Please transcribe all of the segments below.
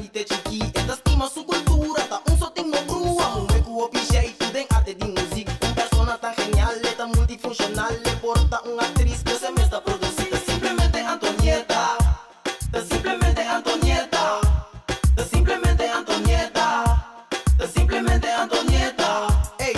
grande te chiqui. Esta estima su cultura, ta un soting no grua. Un hueco opichei, tu den arte de música. Un persona tan genial, tan multifuncional. Le porta una actriz que se me está producida. Simplemente Antonieta. Simplemente Antonieta. Simplemente Antonieta. Simplemente Antonieta. Ey,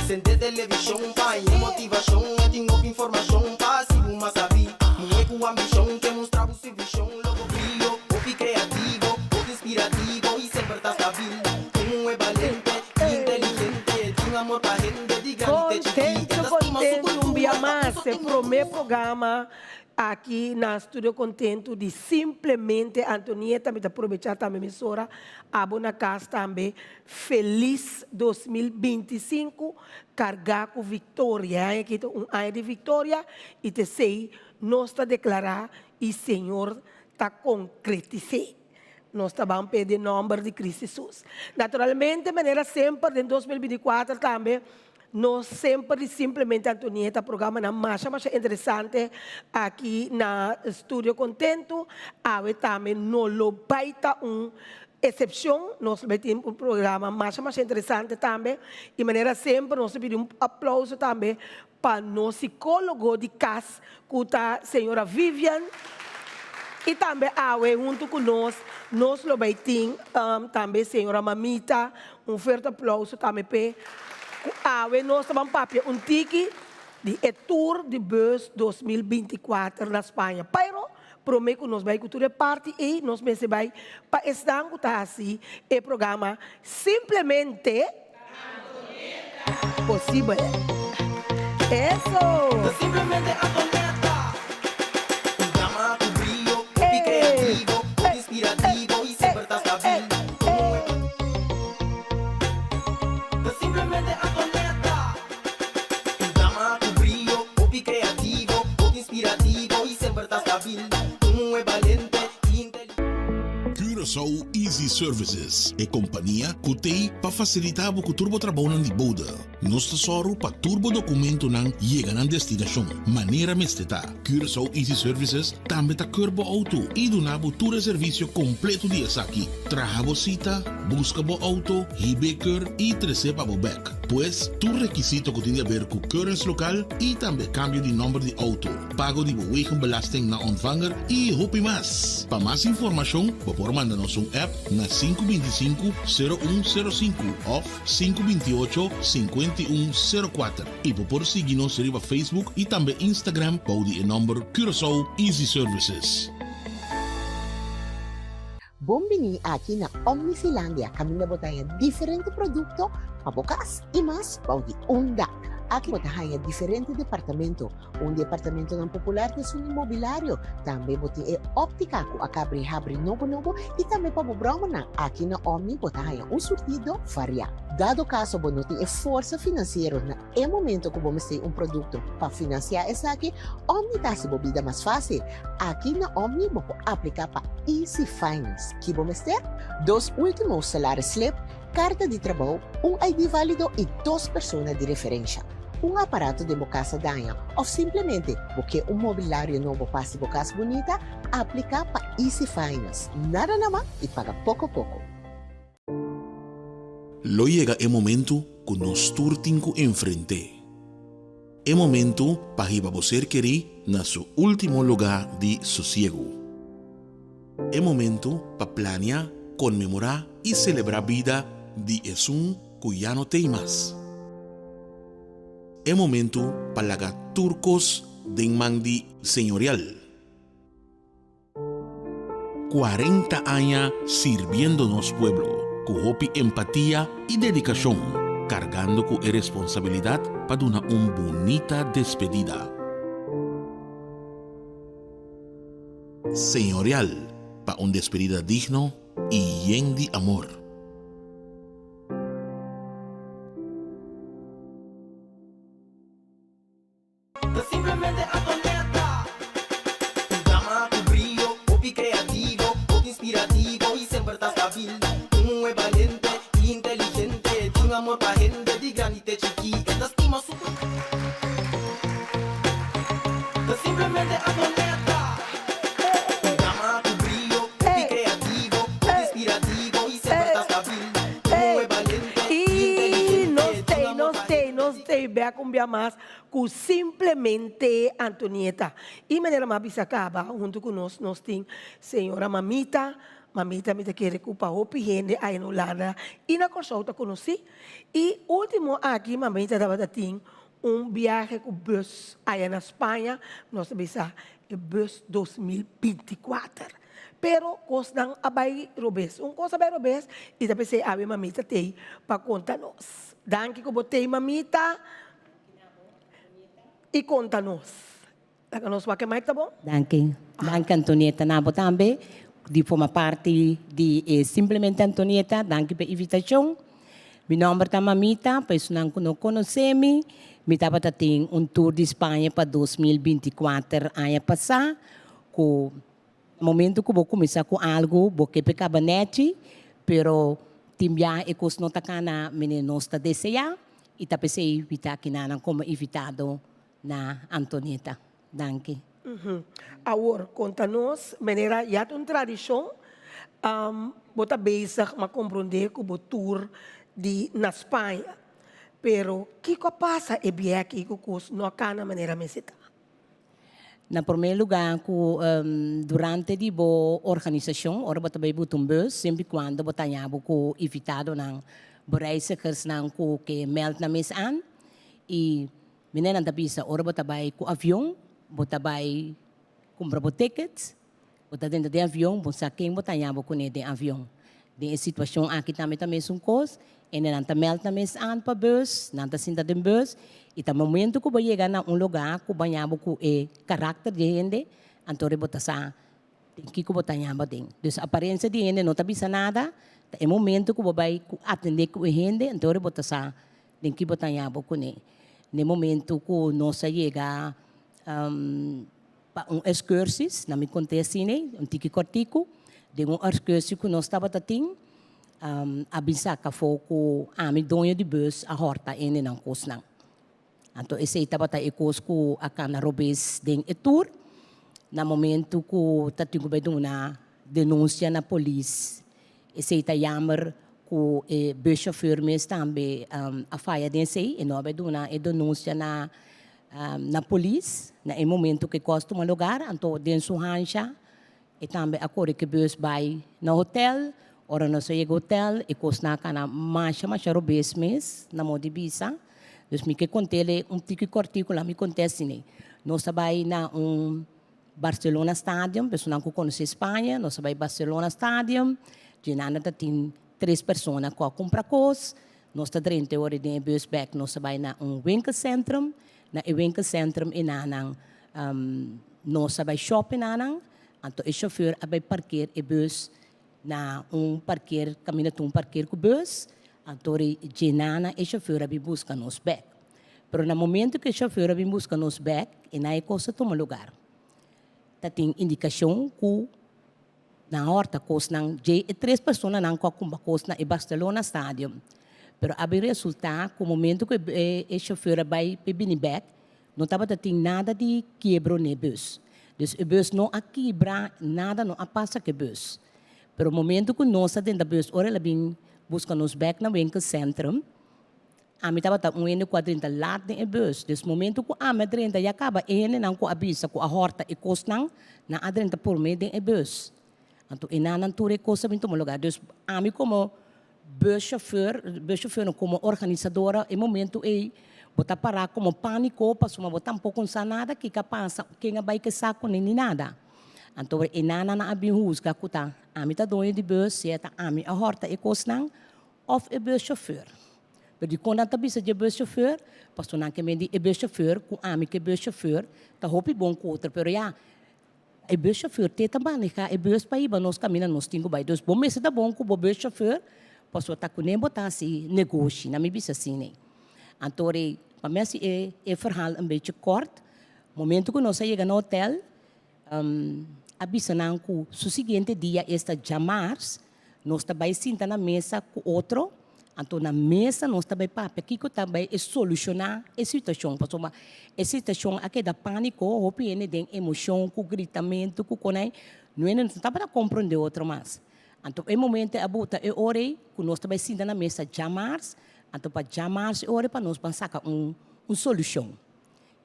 sente televisão, pai, motivação. Eu tenho informação, passivo, mas sabia. Não é ambição que mostrava o seu visão. Logo brilho, o criativo, o inspirativo e sempre tá estável. Um é valente, inteligente, tem amor pra gente, de grande Contento, um dia mais, pro meu programa aqui na Estúdio Contento de Simplesmente Antonieta, me aproveitar também a emissora, a Bona Casa também, feliz 2025, cargar com vitória, aqui um ano de vitória, e te sei, nós está declarar, e Senhor está concretizando. Nós vamos pedir o nome de Cristo Jesus. Naturalmente, de maneira sempre, em 2024 também, nós sempre simplesmente Antonieta programa na mais interessante aqui na Estúdio Contento. Ave também não lo baita exceção, nós temos um programa mais interessante também. E maneira sempre nós pedimos aplauso também para o psicólogo de casa, que está a senhora Vivian. E também, junto com nós lo baitim também a senhora Mamita. Um forte aplauso também para nós vamos papia tiki de Tour de Bus 2024 na Espanha. Pero, prometo que nós vamos cultura parte e nós vamos para estar assim o programa simplesmente possível. Eso. Simplemente Antonieta. Un drama, un brillo, un creativo, un inspirativo y siempre está estável. Simplemente Antonieta. Un drama, un brillo, un creativo, un inspirativo y siempre está estável. Un é valente e inteligente. Curaçao Easy Services é companhia que tem para facilitar o turbo trabalho de boda. Nosso tesoro para turbo documento não chega na destinação. Maneira mesteta. Curaçao Easy Services também está curbo auto e do nabo todo serviço completo de aqui. Traga cita, busca bo auto, hibeker e receba bo back. Pues, tu requisito que tem a ver com currency local e também cambio de número de auto. Pago de belasting na ontvanger e hopi mais. Para mais informação, por mandar-nos app na 525-0105 ou 528-5104. E por seguir-nos no Facebook e também Instagram para o número Curaçao Easy Services. Bombini aqui na Omnisilândia, caminho botanha diferente produto para bocas e mais para o undak. Aqui botanha diferente departamento, departamento não popular que é um imobiliário, também botanha óptica com a cabri novo e também para o brahmana aqui na Omni botanha surtido variado. Dado caso você tem força financeira na momento que você tem produto para financiar essa aqui, Omni está se bebida mais fácil. Aqui na Omni você aplicar para Easy Finance, que você ter 2 últimos salários slip, carta de trabalho, ID válido e 2 pessoas de referência. Aparato de casa danha ou simplesmente porque mobiliário novo passe casa bonita, aplicar para Easy Finance. Nada mais e paga pouco a pouco. Lo llega el momento que nos turtinco enfrente. El momento para que você querer na su último lugar de sosiego. El momento para planear, conmemorar y celebrar vida de un que ya no tem más. El momento para lagar turcos de mandi señorial. 40 años sirviéndonos pueblo. Con hopi empatía y dedicación, cargando con responsabilidad para una bonita despedida. Señorial, para una despedida digno y lleno de amor. Simplemente Antonieta. Un drama, un brillo, un creativo, un inspirativo y siempre está estável. Un é valente e inteligente, tem amor pra gente, de grande te chiqui. Esta estima su Simplemente Antonieta. Un drama, un brillo, un creativo, un inspirativo back um dia mais com simplesmente Antonieta. E maneira mais bisacaba, junto com nós tem senhora Mamita. Mamita me quer recuperar o gente aí no Holanda. E na Corsolta conheci. E último aqui, Mamita estava tendo viagem com bus aí na Espanha. Nós bisa o bus 2024. Pero costan abay robes. Coisa abay robes. E também se a Mamita tem para contar-nos. Danke que botei Mamita. E conta-nos. Nós vai que mais, tá bom? Danke. Danke, Antonieta Nabo também. De forma parte de Simplesmente Antonieta. Danke pela invitação. Meu nome é Mamita, pessoal que não conhecem. Me estava tendo tour de Espanha para 2024 ano passado. No momento que vou começar com algo, vou que pegar banete, pero timbia e cos não tá na menino está desejar e tá pensei evitar que nada como invitado na Antonieta. Danke. Agora, conta-nos, maneira, já tem uma tradição, bota bezig, mas compreender que o tour na Espanha. Pero, o que passa é bem aqui que não cana maneira mesita? Na primeiro lugar, durante a organização, ora bota bem um bus, sempre quando bota nhabo com invitado na reizigers na que meld na mes aan e menina da bisa ora bota bem com avião, bota bem comprar tickets, bota dentro de avião, bota quem bota nhabo com de avião. De situação aqui também um coisa, e nanta meld na mes aan para bus, nanta sinta de bus. E no momento que você chega a lugar que você com o caráter de gente, então você sabe que você tem. Então, a aparência de gente não está nada. É o momento que você vai atender com a gente, então você sabe que você tem com ele. No momento que nós chegamos para excursos, na minha acontece, tiki cortico, de excurso que nós estávamos tendo, a bisaka foi com a minha dona de bus, a horta, e não coisa. Então, esse estava a ecosco a cana robes den tour. Na momento que tá tinha uma denúncia na polícia, esse está jammer que o bus chauffeur mesmo também a faia desse e não vai uma denúncia na polícia. Na momento que costa um lugar, então dentro do rancha e também a cor que bus vai no hotel, ora não chega hotel e costa na cana mais robes mesmo na modo de bisa. Dus me que contei tiki cortico lá me acontece né. Nós trabalhamos na Barcelona Stadium, pessoal que conhece Espanha, nós trabalhamos Barcelona Stadium, de nada tem 3 pessoas que compram coisas, nós está 30 horas de bus back, nós trabalhamos na winkelcentrum, na winkelcentrum e na nós trabalhamos shopping na, então o chauffeur vai parquear o bus na parquear, caminha parquear com o bus. Então, de nana, o chauffeur vai buscar nos back. Mas no momento que o chauffeur vai buscar nos back, e na coisa toma lugar. Tem indicação que na horta coisa não, 3 pessoas não com coisa na Barcelona Stadium. Mas há resultado que o momento que o chauffeur vai vir back, não estava tendo nada de quebra no bus. Então, o bus não quebra nada, não passa que o bus. Mas o momento que nós dentro do bus, ora ela vem busca nos back na winkelcentrum. A mim estava indo com a 30 lá no bus. Nesse momento que a 30 já acaba, ele não com a bisa, com a horta e coisa na a 30 por meio do bus. Então, e na natura coisa muito lugar. Então, a mim como bus chauffeur como organizadora, em momento aí, botar parar como pânico, para uma botar um pouco nada que passa, quem vai que saco nem nada. Então, e na abin husga kuta, ami ta dono de bus, seta ami a horta e kosnang of e bus chauffeur. Pero quando ta bisa de bus chauffeur, pasto nang que mendi e bus chauffeur, ku ami que bus chauffeur, ta hopi bom ku outra, pero ya e bus chauffeur te também ka e bus pa iba nos camina nos tingo bai. Dos bom mesa da bom ku bo bus chauffeur, pasto ta ku nem botar si negócio, na mi bisa assim. Então, para mim é verhaal een beetje kort. Momento que nós chegamos no hotel, avisaram que o seguinte dia está jamars, nós também senta na mesa com outro, então na mesa nós também papo aqui que também é solucionar a situação, porque a situação aqui da pânico, o piene tem emoção, com gritamento, com conai, não está para compreender outro mais. Então em momento a bota é hora que nós também senta na mesa jamars, então para jamars é hora para nós pensar solução.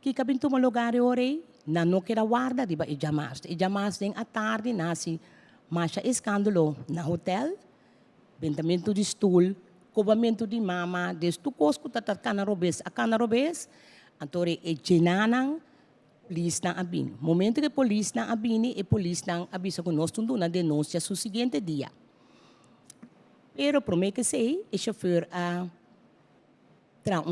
Que cabin tuma lugar ore, na não quer guarda riba e jamas. E jamas den à tarde nasi marcha escândalo na hotel, bentamento de stool, cobamento de mama, des tu cosco tatat canarobes, a canarobes, antore e genanang police na abini. Momento que police na abini, e police na abisa com nós tudo na denúncia no seguinte dia. Pero promete que sei, e chauffeur a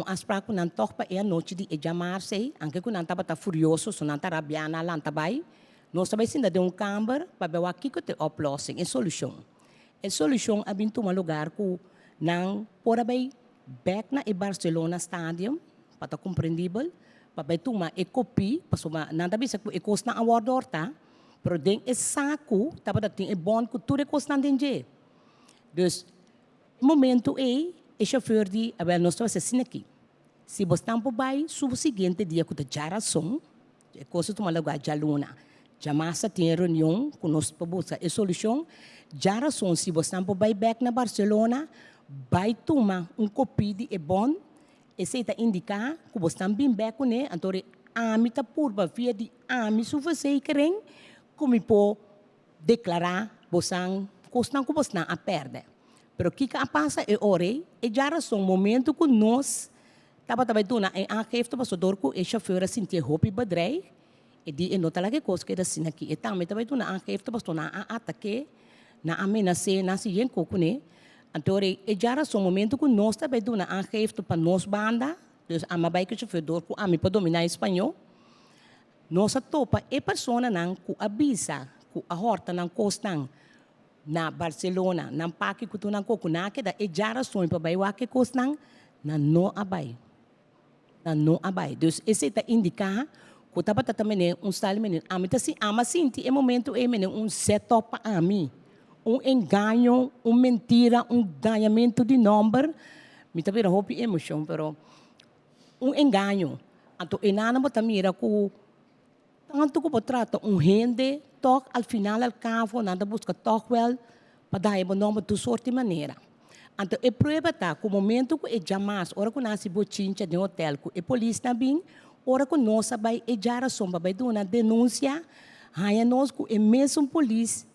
aspraco não toca e a noite de chamar sei, anche que não estava furioso, so não estava rabiana lá também. Nós também ainda de câmara para ver aqui que te oplossing e solução. E solução é bintu um lugar que não pode bem back na e Barcelona Stadium para compreendível, para bem tomar e copy, para soma nada bisa que e costa a wardor tá, pero den e saco tá para ter e bom que tudo e costa não tem. Dus momento e chauffeur di abel nós estamos assim aqui. Se você tampo vai, subo seguinte dia que te jaração, e coisa tu malaga jaluna. Jamasa tem reunião com nós para buscar a solução. Jaração se você tampo vai back na Barcelona, vai tomar copy de bom, e se tá indicar que você tampo back com ele, então a mim tá purba via de a mim se você querem, como pode declarar você costa que você a perde. Pero o que passa é ore, e já são momento que nós estava também dona em arquivo para sodor que o chauffeur sentia roupa badrei e de não tá lá que coisa que era assim aqui e também dona arquivo para sodor na ataque na ameaça na se yenko né então e já são momento que nós também dona arquivo para nós banda dus a mabai que o chauffeur que a mim para dominar espanhol nós topa e persona não que avisa que a horta não costa na Barcelona, na paki que tu não cocunaque da e jarações para bairro que costam na não abai, na não abai. Dus esse está indicar que tá para também style menino. A mim tá assim, ama sinti é momento é menino setup para mim, engano, mentira, ganhamento de número. Me tá vendo roupa emoção, pero engano. Então enana bota mira que tanto que trata rende toch al final al cabo nada busca toch wel para dar o nome de sorte maneira. Então é prova tá que o momento que é jamais hora que nasce bochincha de hotel que é polícia também hora que nós vai é já sombra vai dar uma denúncia aí nós que é mesmo polícia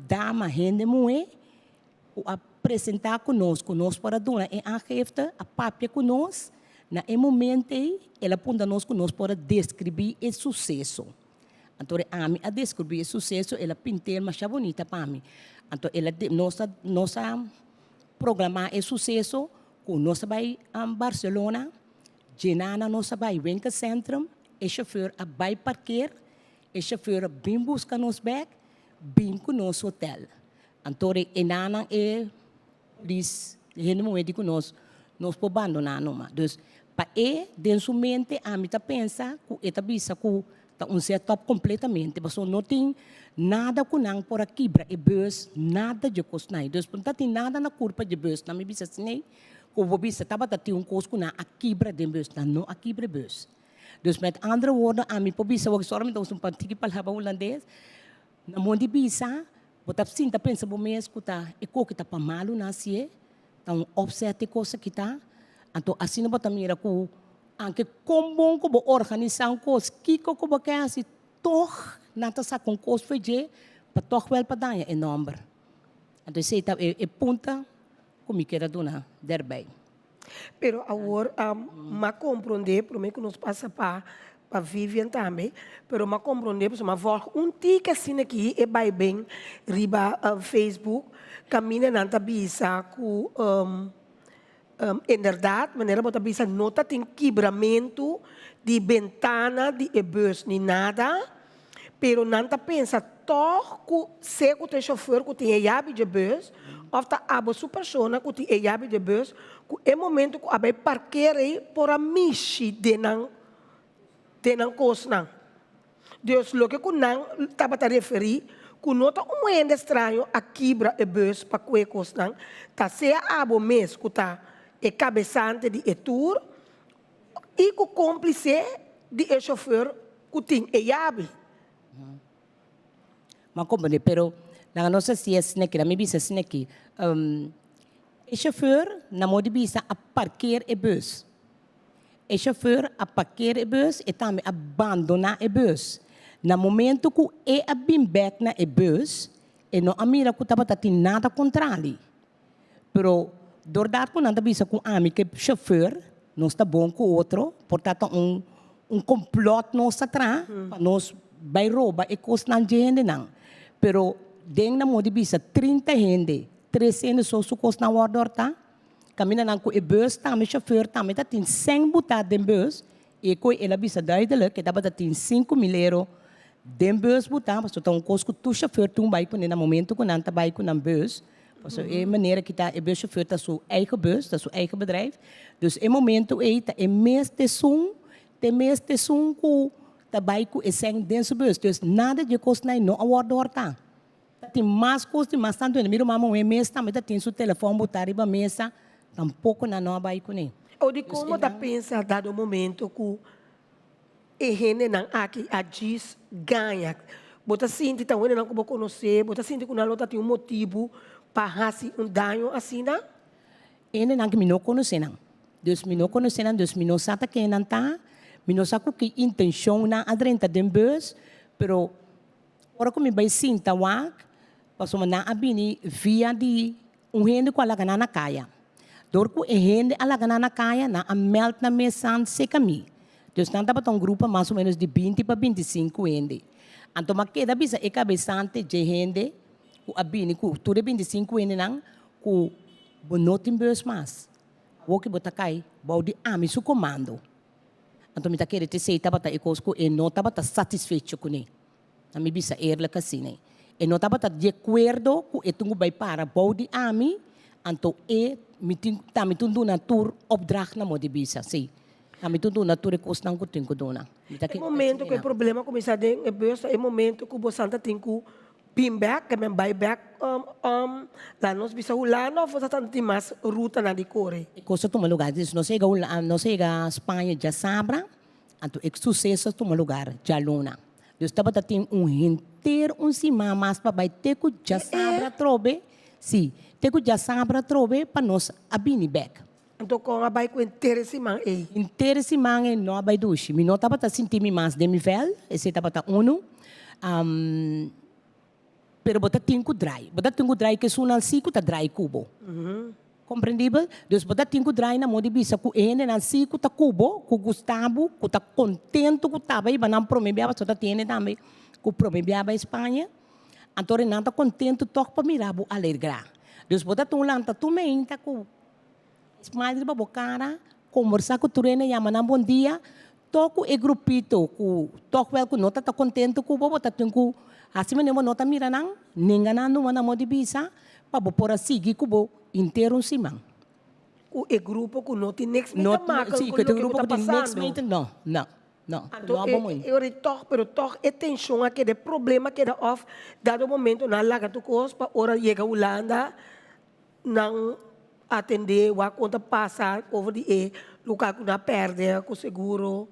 dama rende moe o apresentar conosco nós para dar é arquivta a papia conosco na momento ela aponta nós conosco para descrever o sucesso. Então, a descobrir o sucesso, ela pintou uma chave bonita para mim. Então, ela nossa programar o sucesso, com nós vai a Barcelona, Genana nós vai Wenca Centrum, o chauffeur vai parquear, o chauffeur vem buscar nos back, vem com nosso hotel. Então, enana é diz, ele não é de nós podemos abandonar numa. Então, para dentro da mente, a mim pensa que esta bisa que setup completamente, mas não tem nada com não por aqui para e bus nada de custo não. Então, não tem nada na curva de bus, não me bisa assim, que o bisa estava tendo custo na aqui para de bus, não aqui para bus. Então, met andere woorden, a mim por bisa, o que só me dá um pantique para o holandês, na mundo bisa, botar sim, tá pensa bom mês que tá e co que tá para malo nascer, então offset coisa que tá, então assim não botar mira com anche como como organizar coisas que como que assim toch nata sa com coisas fazer para toch wel para dar em número então sei tá e punta como que era dona derbei pero agora ma compreender por mim que nos passa para Vivian também, pero ma compreender por uma volta tique assim aqui e vai bem riba Facebook caminha nanta bisa com inderdaad, wanneer we bisa nota tem quebramento de ventana de bus nem nada, pero nanta pensa toch que se que tem chauffeur que tem chave de bus, ou tá a sua pessoa que tem chave de bus, que é momento que abai parqueare por a mishi de não coisa não. Deus lo que não estava a referir que nota estranho a quebra e bus para que coisa não, tá se a mês que tá e cabeçante de tour e o cúmplice de chauffeur que tem e chave. Mas como de, pero na nossa ciência aqui, na minha bisa aqui, o chauffeur na modo bisa a parquear e bus. o chauffeur a parquear a bus e também abandonar a bus. No momento que é a bim back na a bus, e não a mira que estava tendo nada contra ele. Pero, doordat ko nanda bisa kung ami que chauffeur, não está bom com o outro, portanto, complot não está atrás, para nós vai roubar e costa não gente não. Pero, dentro da moda bisa 30 gente, 300 só su costa na ordem, tá? Camina não com o bus, também chauffeur, também tá tem 100 butadas de bus, e com ela bisa duidelijk, que dava tem 5 mil euros de bus butar, mas então costo tu chauffeur tu vai com no momento que não tá vai com na bus. Dus é maneira que tá, o buschauffeur está sua eigen bus, está seu eigen bedrijf. Dus é momento é mês de som que tá vai com esse dentro bus. Dus nada de custo não a hora horta. Tem mais custo, mais tanto no miro mamão é mês também tem seu telefone botar riba mesa, tampouco não vai com nem. Ou de como tá pensa dado momento que e gente não aqui agis ganha. Bota sinto então ele não como conhecer, bota sinto que na luta tem motivo para fazer dano assim, não? Ele não que me não conhece não. Dus me não conhece não, dus me não sabe que não tá, me não sabe que intenção na adrenta de bus, pero ora que me vai sinta wak, passou na abini via de gente que alaga na caia. Dor que gente alaga na caia na a melt na mesa se caminho. Dus não tava um grupo mais ou menos de 20 para 25 gente. Então mas queda bisa é cabeçante de gente ku abini ku tudo 25 ene nang ku bonotin bus mas o que bota cai body ami su comando então me tá querer te sei tava tá ecosco e não tava tá satisfeito com ele a me bisa erla casine e não tava tá de acordo ku etungo vai para body ami então e meeting tá me tundu na tour opdracht na modi bisa sim tá me tundu na tour ecos nang ku tinko dona é momento que o problema começa a ter é momento que o bosanta tem que pin back, que me buy back, lá nós bisa hulano, você tanto mais ruta na de core. Coisa toma lugar, diz, não chega Espanha já sabra, então é sucesso toma lugar já luna. Eu estava tendo inteiro cima mas para vai ter que já sabra trobe, sim, ter que já sabra trobe para nós abini back. Então com a vai com interessement aí. Interessement é não vai dushi, me não estava sentindo mais de nível, esse estava uno. Pero bota tinko dry que sunal siku ta dry kubo. Compreendível? Dus bota tinko dry na modi bisa ku ene na siku ta kubo, ku Gustavo, ku ta contento ku taba iba na promebiaba só ta tiene também, ku promebiaba Espanha. Antore nanta contento tok pa mirabu alegrar. Dus bota tu lanta tu meinta ku Espanha ba bocara, conversar com turene yamana bom dia, toco e grupito ku tok wel ku nota ta contento ku bo bota tinko assim mesmo nota mira não, ninguém não manda modi bisa, para por assim que cubo inteiro cima. O grupo que não tem next não sim, que tem grupo que tem next meet não. Então eu retorno, pero toc atenção a que de problema que da off, dado momento na laga tu cos para hora chega Holanda, não atender o a conta passar over de lugar que não perde com seguro.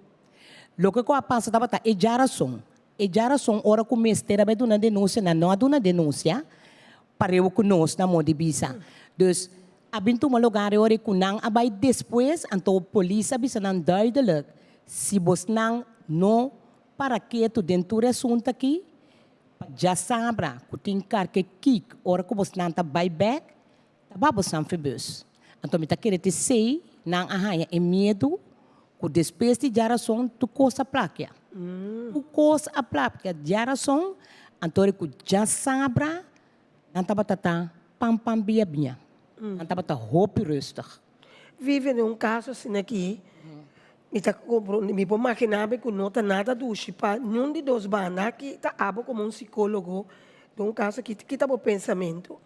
Lo que passa tava tá e geração. E já são hora que o mestre vai dar denúncia, não há uma denúncia para eu conosco na mão de bisa. Então, abinto uma lugar hora que não abai depois, então a polícia bisa não duidelijk, se você não para que tu dentro do assunto aqui, já sabe que tem que kick, hora que você não tá buy back, tá babo sanfibus. Então me tá querendo dizer, não arranha é medo, que depois de geração tu coisa placa. O coisa a placa geração, então que já sabe, não tá batata pam bia bia, não tá batata hope rustig. Vive um caso assim aqui, me pode imaginar que não tá nada do chipa, nenhum de dois bandas que tá abo como psicólogo, de um caso que tá o pensamento.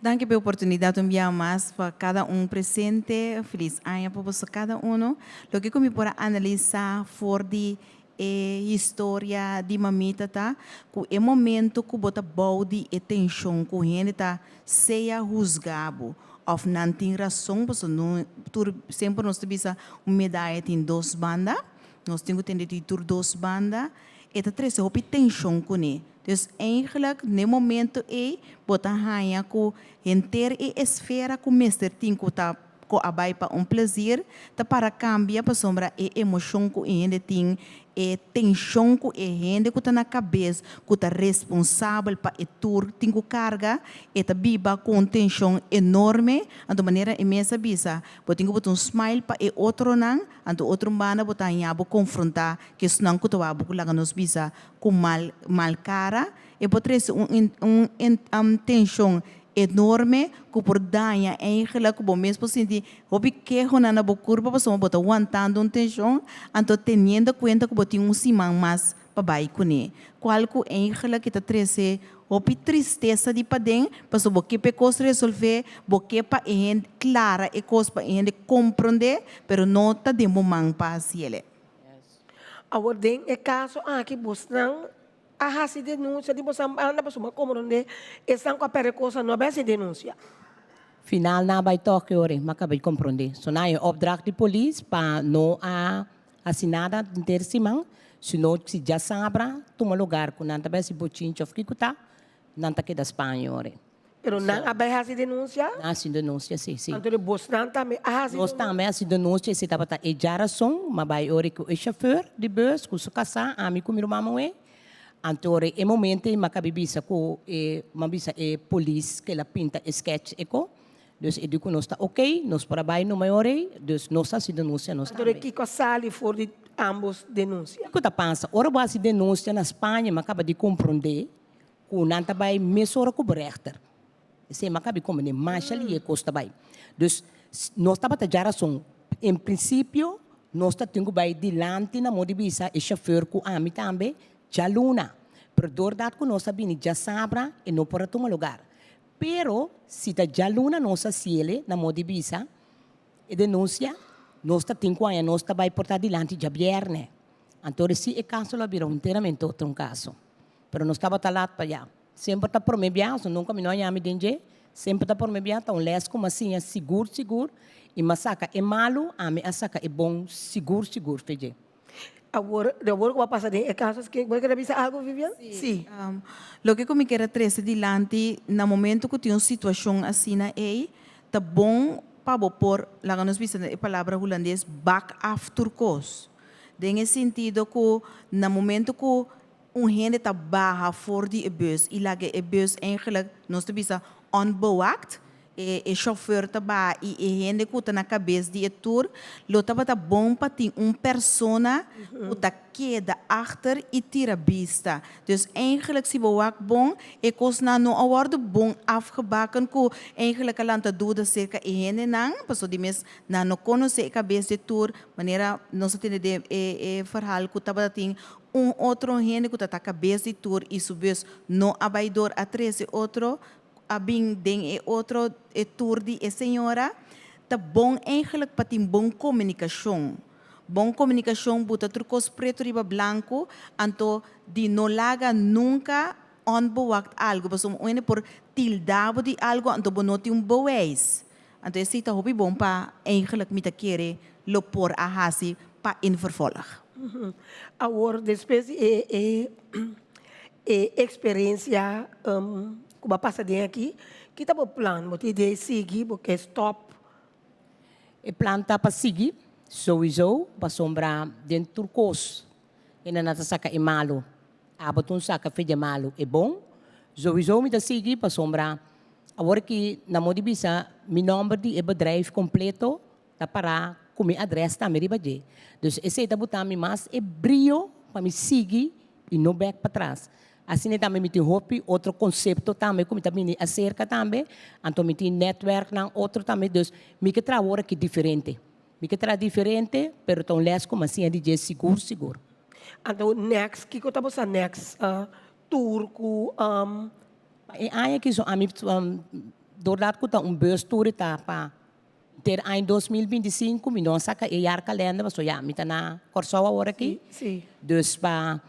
Danke pela oportunidade de enviar mais para cada presente. Feliz ano para cada um. Lo que eu posso analisar for de história de mamita tá, que é momento que bota body e tensão com gente tá seja juzgado of não tem razão, porque não sempre nós temos uma medalha tem duas bandas, nós temos que ter duas bandas, e tá três houve tensão com ele. Dus eigenlijk, no momento, bota hanha com inteira e esfera com mestre tem que tá ko abai pa prazer, tá para cambiar para sombra emoção que ainda tem, tensão que ainda que tá na cabeça, que tá responsável para tour, tem que carga, tá biba com tensão enorme, de maneira imensa bisa, botinho botar smile para outro não, outro mana botar em abo confrontar, que senão que tu abo que nos bisa com mal cara, potresse tensão enorme que por danha eigenlijk bom mesmo sentir hobi que na boa curva para soma botar aguantando tensão anto teniendo conta que botinho simang mas para baixo com qual que eigenlijk que tá trece hobi tristeza de padem para so boque pecos resolver boque para clara e cos para compreender pero não tá de momang pa siele. Agora, tem caso aqui, buscando a raça denúncia, de você anda para uma comunidade, estão com a pericosa, não vai se denúncia. Final na vai toque ore, mas acabei de compreender. So na opdracht de polícia para não assinada de simang, se não se já sabra, toma lugar com nanta vai se botinho of kikuta, nanta que da Espanha ore. Pero não vai raça denúncia. Assim denúncia sim. Então, o buscando também a raça Nós também assim denúncia se tava e jarason, mas vai ore que o chauffeur de bus, com sua casa, amigo meu mamãe. Antore e momento macabibisa ko mabisa police que la pinta sketch eko. Dus e dico nós tá ok, nós para baixo no maiore, dus nós se denúncia nós também. Então, que co sali for de ambos denúncia. Que tá pensa, ora base denúncia na Espanha, macaba de compreender que nanta vai mesora com rechter. Esse macabi como ne marcha ali e costa vai. Dus nós tá para jarason, em princípio, nós tá tingo vai dilante na modibisa e chauffeur com ami também. Já luna, pero doordat ko nosa bini já sabra e não para tomar lugar. Pero se tá já luna nosa ciele na modibisa e denúncia, nossa tem que nossa vai portar dilante já vierne. Então se é caso lá virou inteiramente outro caso. Pero nós estava talat para já. Sempre tá por me biaso, nunca me não me dengue. Sempre tá por me biaso, então les como assim seguro e masaka é malo, a me asaka é bom seguro feje. Agora, que vai passar em casos que você quer dizer algo, Vivian? Sim. Lo que eu quero trazer dilante, no momento que tem uma situação assim aí, tá bom para por, lá nós vimos a palavra holandês, back after course. Em sentido que, no momento que gente está barra voor die bus, e lá que bus eigenlijk, nós temos onbewaakt, chauffeur taba e gente que está na cabeça de tour, lo taba tá bom para ter persona que tá queda achter e tira vista. Dus eigenlijk se bewaak bom e kos na no award bom afgebakken ko eigenlijk alanta duda cerca gente nang, paso di mes na no conhece a cabeça de tour, maneira nós temos de verhaal que taba tem outro gente que tá na cabeça de tour e subes no abaidor a 13 outro abing ding outro tour de senhora, tá bom eigenlijk para ter bom comunicação. Bom comunicação, buta trucos preto riba blanco, anto de no laga nunca onbewaakt algo, mas por tildabo de algo, anto bonoti bewijs. Anto esse tá hobby bom para eigenlijk me querer lo por a hasi para in vervolg. Agora, depois experiência que vai passar aqui, que tá o plano, você de seguir, porque stop. O plano tá para seguir, sowieso, para sombra dentro do curso. E na nata saca é malo, abatun saca feia malo é bom. Sowieso me tá seguir para sombra. Agora que na modibisa, meu nome de bedrijf completo, tá para com minha adresse também ribaje. Dus esse tá botar me mais é brilho para me seguir e não back para trás. Assim também me tem outro conceito também, como também acerca também, então me tem network não outro também, dus me que trabalha que diferente, pero tão less como assim é de seguro. Então next, que tá você next tour com aí que só a mim doordat que tá bus tour tá para ter em 2025, me não saca e ar calendar, mas já me tá na Corsoa agora aqui. Sim. Dus para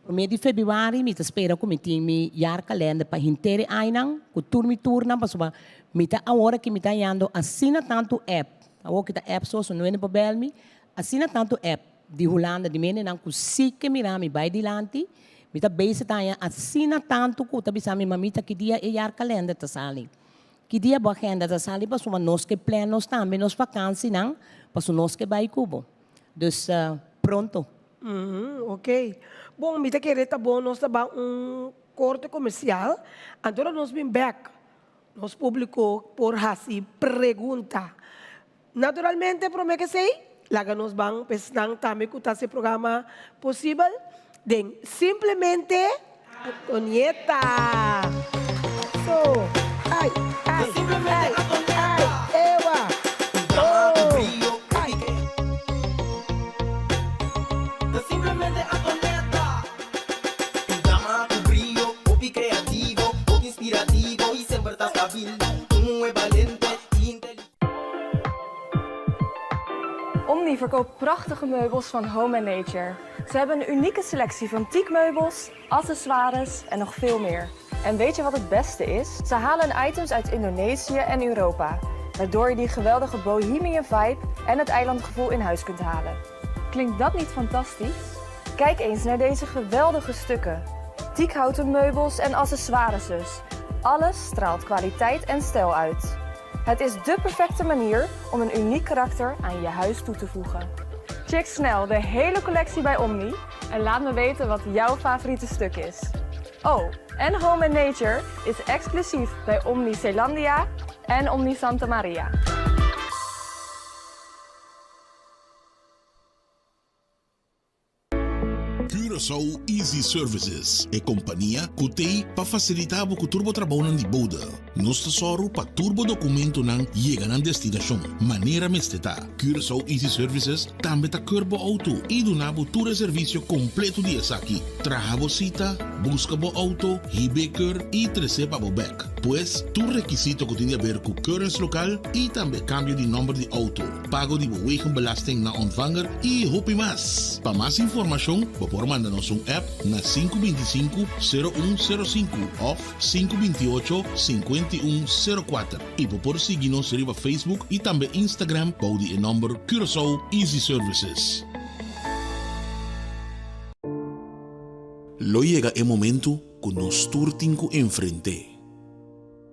no mês de fevereiro, me espera que me tenha jaar calendar para inteiro ano, que turna, para me tá a hora que me tá indo assina tanto app, a hora que tá app só não é no papel me assina tanto app de Holanda de mene não que se que me vai dilante, me tá base tá assina tanto que tá bisa me mamita que dia e jaar calendar tá sali. Que dia boa agenda da sali para suma nós que planos também nos vakansie não, para nós que vai Cuba. Dus pronto. Ok. Bom, me tá querendo, tá bom, nós tava corte comercial, então nós vim back. Nos publicou por assim pergunta. Naturalmente, para mim que sei, lá nos vão pensar também que esse programa possível, de simplesmente Antonieta. So, ai, Ewa. Simplemente Antonieta. Un drama con brillo, popi creativo, popi inspirativo y siempre está stabil. Un es valiente y inteligente. Omni verkoopt prachtige meubels van Home & Nature. Ze hebben een unieke selectie van teakmeubels, accessoires en nog veel meer. En weet je wat het beste is? Ze halen items uit Indonesië en Europa, waardoor je die geweldige bohemian vibe en het eilandgevoel in huis kunt halen. Klinkt dat niet fantastisch? Kijk eens naar deze geweldige stukken. Teakhouten meubels en accessoires dus. Alles straalt kwaliteit en stijl uit. Het is dé perfecte manier om een uniek karakter aan je huis toe te voegen. Check snel de hele collectie bij Omni en laat me weten wat jouw favoriete stuk is. Oh, en Home & Nature is exclusief bij Omni Zeelandia en Omni Santa Maria. Curaçao Easy Services é companhia que tem para facilitar o turbo trabalho de boda. Nós tesoro para turbo documento não chega na destinação. Maneira mesteta. Curaçao Easy Services também tá curbo auto e do nabo todo serviço completo de aqui. Traga cita, busca bo auto, hibeker e receba bo back. Pois, tu requisito que tem a ver com currency local e também cambio de número de auto. Pago de wegenbelasting na ontvanger e hopi mais. Para mais informação, por mandar-nos app na 525-0105 ou 528-5104 e por seguir-nos no Facebook e também Instagram para o número Curaçao Easy Services. Lo llega el momento que nos turtinco enfrente.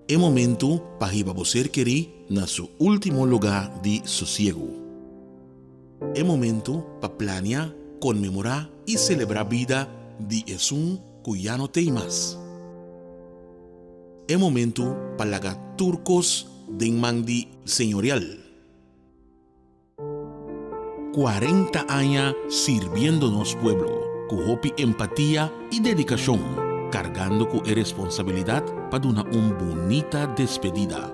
El momento para que você querer na su último lugar de sosiego. El momento para planear, conmemorar y celebrar vida de un que ya no tem más. El momento para lagar turcos de mandi señorial. 40 años sirviéndonos pueblo, con hopi empatía y dedicación, cargando con responsabilidad para una bonita despedida.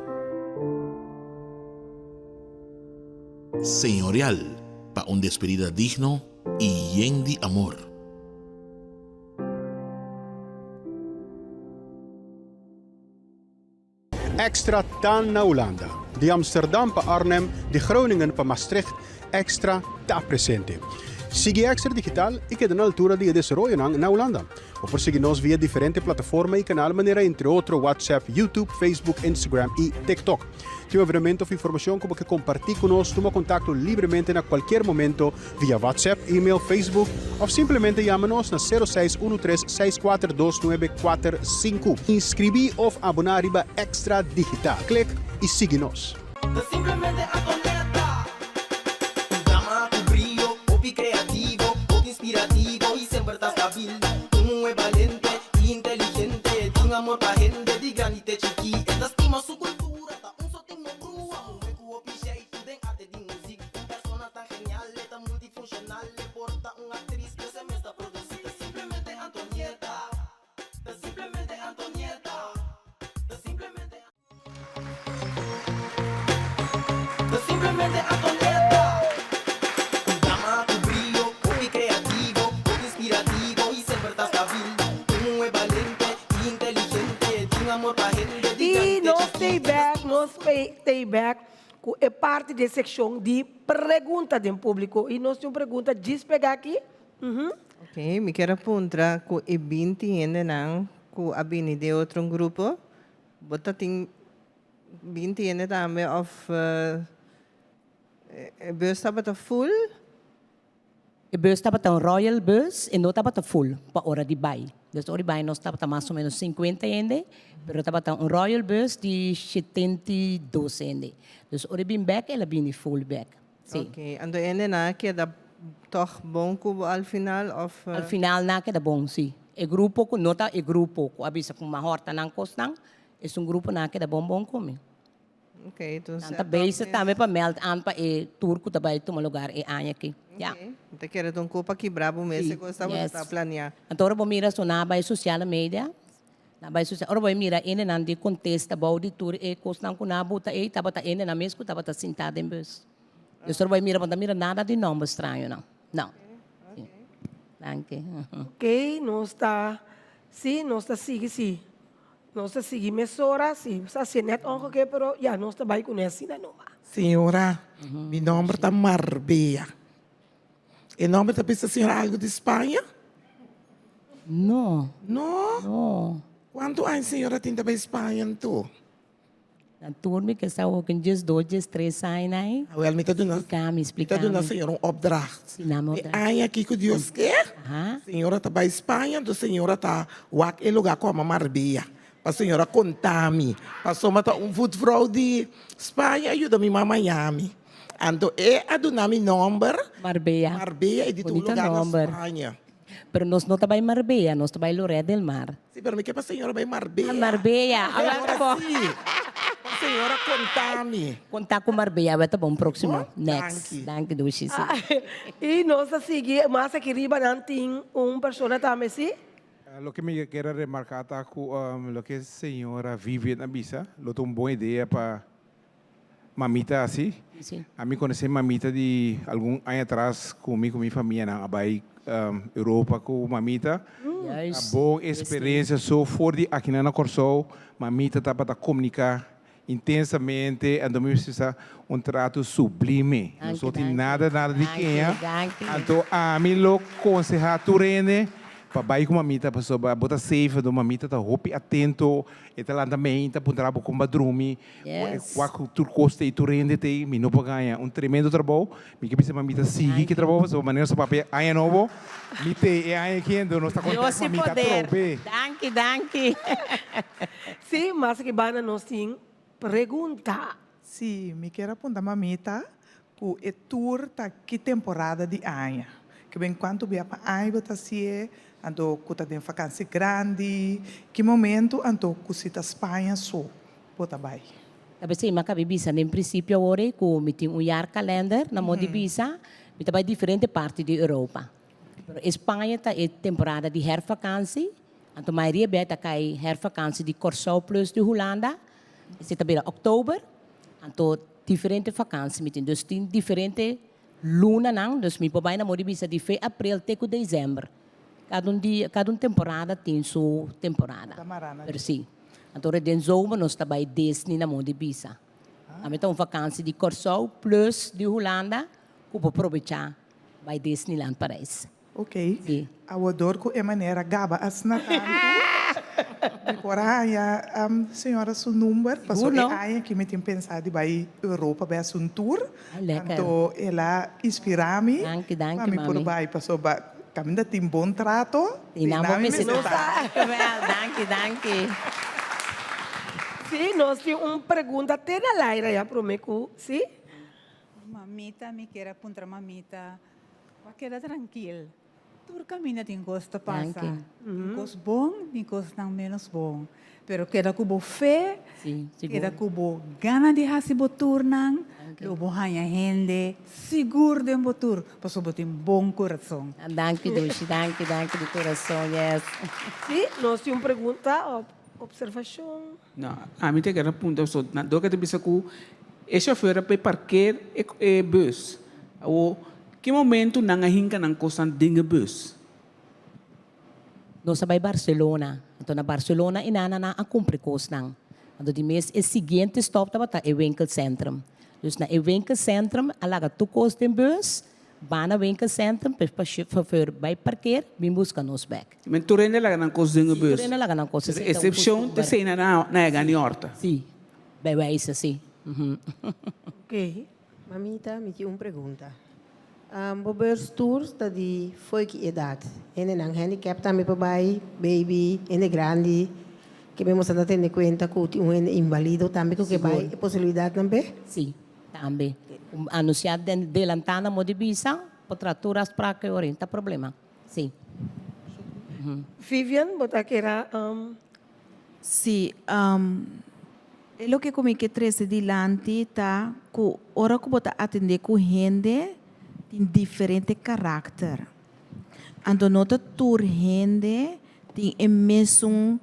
Señorial, para una despedida digno y lleno de amor. Extra TAN na Hollanda. De Amsterdam para Arnhem, de Groningen para Maastricht, extra está presente. Sigue Extra Digital y queda na altura de desarrollo na Holanda. O por seguirnos via diferentes plataformas y canal maneira entre otros WhatsApp, YouTube, Facebook, Instagram y TikTok. Tiene veramente información como que compartir con nosotros, toma contacto libremente en cualquier momento via WhatsApp, email, Facebook o simplemente llámanos na 0613-642-945. Inscribir o abonar a Extra Digital. Clic y síguenos. Simplemente Antonieta. Un drama con brillo, popi creativo, popi inspirativo y siempre está stabil. Un es valiente y inteligente, de un amor pa' gente de granite chiqui. Esta estima su cultura, ta un sotingo brua. Un hueco opiche y den arte de música. Un persona tan genial, tan multifuncional, le porta una actriz que se me está produciendo. Simplemente Antonieta. Simplemente Antonieta. Simplemente Simplemente Antonieta. Un drama con brillo, popi creativo, popi inspirativo y siempre está stabil. Un es valiente y inteligente, de un amor pa' gente. E nós stay back com a parte da secção de pergunta do público. E nós temos pergunta, diz pegar aqui. Ok, me quero apontar que o 20 ainda não, que a bini de outro grupo, bota tem 20 ainda também of bus estava full. A bus estava tão royal bus e não estava tão full para hora de bai. Dus oribay nós estava mais ou menos 50 ende, pero estava um Royal Bus de 72 ende. Dus oribin back ela bini full back. Sim. Okay. Ando ene na que da toch bom cubo al final of Al final na que da bom, sim. E grupo ko nota e grupo ko abisa kung mahorta nang kostang, is grupo na que da bom kami. Okay, então Tanta base também para meld aan pa e turco também toma lugar e anya aqui. Ja. Te quero um copa que brabo mês Sim, que gostava yes. de planear. Então, ora mira so na by social media. Na by social, ora mira ene nan di contesta bau di tour e kostang ko na buta e tabata ene na mesco tabata sentada em bus. Eu só mira quando mira nada de nome estranho não. Não. Sim. Danke. Ok, nós está, sim, nós está sim. Nós está seguindo emissora, sim. Está sendo net ongeveer, pero ja, nós está vai conhecer na nova. Senhora, meu nome é Marbella. E nome da pessoa, senhora, algo de Espanha? No. Não? No. Quanto a senhora tem para Espanha, tu? Na turma que está ook in just 2, just 3 zijn aí. Wel, me tá dando, Explicar. tá dando, senhora, opdracht. Sim, na E moda. aí, aqui que Deus quer, Aha. senhora tá para Espanha, a senhora tá wak e lugar como a Marbella. Para a senhora contar-me. Para somar voetvrouw de Espanha, ajuda-me a Miami. Então, a donar meu número, Marbella. Marbella, e de todo Bonito lugar na number. Espanha. Pero nós não trabalhamos em Marbella, nós trabalhamos em Lloret del Mar. Sim, pero me quer para a senhora vai Marbella. Ah, Marbella. Agora Agora tá bom. sim. A senhora contar-me. Contar com Marbella, vai tá bom. Próximo. Bom, Next. Danke, Dushi. E nós está seguindo, mas aqui riba não tem pessoa também, sim? Lo que me quiero remarcar está lo que a senhora vive na bisa, lo tengo una buena idea para mamita así. Sim. A mí conocí mamita de algún año atrás comigo con mi familia na abay Europa com mamita. Yes. A boa experiência só for de aqui na Corsol, mamita tá para comunicar intensamente, e me precisa trato sublime. Não só tem nada de quem é. Então a mim lo aconselha tu rende para baixo com mamita, para botar safe, do mamita tá roupa atento, e tá lá também, tá para trabalhar com badrumi, qual tu custa e tu rende tem, me não para ganhar tremendo trabalho, me que precisa mamita seguir que trabalho, so maneira so papel aí novo, me te é aí que ando, nós tá com Deus e mamita poder. trobe. Danke. Sim, mas aqui bana nós tem pergunta. Sim, me quero apontar mamita que é tour tá que temporada de anha. Que bem quanto via para anha tá se ando que tem vacância grande, que momento ando que se tá Espanha só, bota vai. Tapi sim, mas cabe bisa, em princípio agora, com meeting year calendar, na moda bisa, me trabalha diferente parte da Europa. Pero Espanha tá é temporada de hervakância, então a maioria beta cai hervakância de Corsol plus de Holanda, se tá bem outubro, então diferente vacância, meeting, dus tem diferente luna não, dus me papai na moda bisa de fe abril até com dezembro. Cada temporada tem sua temporada. Pero sim. Então, em zomer, nós trabalhamos Disney na mão de Bisa. A gente tem uma vacância de Corsol plus de Holanda, que pode aproveitar vai Disneyland Paris. Ok. Sim. A odor que é maneira gaba as na tanto. Por aí, senhora, seu número, passou Seguro, não? é aí que me tem pensado de vai Europa, vai um tour. lekker. Então, ela inspira-me. Danke, Mami, por mami. vai, passou vai. Kami ainda tem bom trato. E não vou me Tem nome, citar. Danke. Sim, nós temos pergunta até na Laira, já prometo, sim? Mamita, me quer apuntar mamita. Vai quedar tranquilo. Todo caminho tem gosto passa. Tem gosto bom, tem gosto não menos bom. Pero queda com fé, Sim, queda seguro. com gana de hasi boturnan, lobo hanya hende, seguro de botur, passo botem bom coração. Danke, Dushi. Danke de coração, yes. Sim, nós temos pergunta, observação. Não, a mim tem que apontar só na doca de bisa que é chauffeur para parquear e bus. O que momento não hinca não costa dinga bus. Nós vai Barcelona. Então, na Barcelona, inana na a cumprir costang. Então, de mês, o seguinte stop tá é winkelcentrum. Dus na winkelcentrum, alaga tu costa em bus, vai na winkelcentrum, para chauffeur vai parquear, vem buscar nos back. Mas tu rende lá não costa dinga bus. Tu rende lá não costa. Excepção, te sei na gani horta. Sim, bem isso, sim. Ok. Mamita, me quero uma pergunta. Bobers tours dat die foi que idade. En een handicap também para baby, en grande. Que vemos a ter em conta que um invalido também que vai possibilidade também. Sim, também. Anunciado de lantana modibisa, potraturas para que orienta problema. Sim. Vivian, bota que era Sí, é lo que comi que trece dilante tá que ora que bota atender com gente tem diferente caráter. Ando nota tur gente tem o mesmo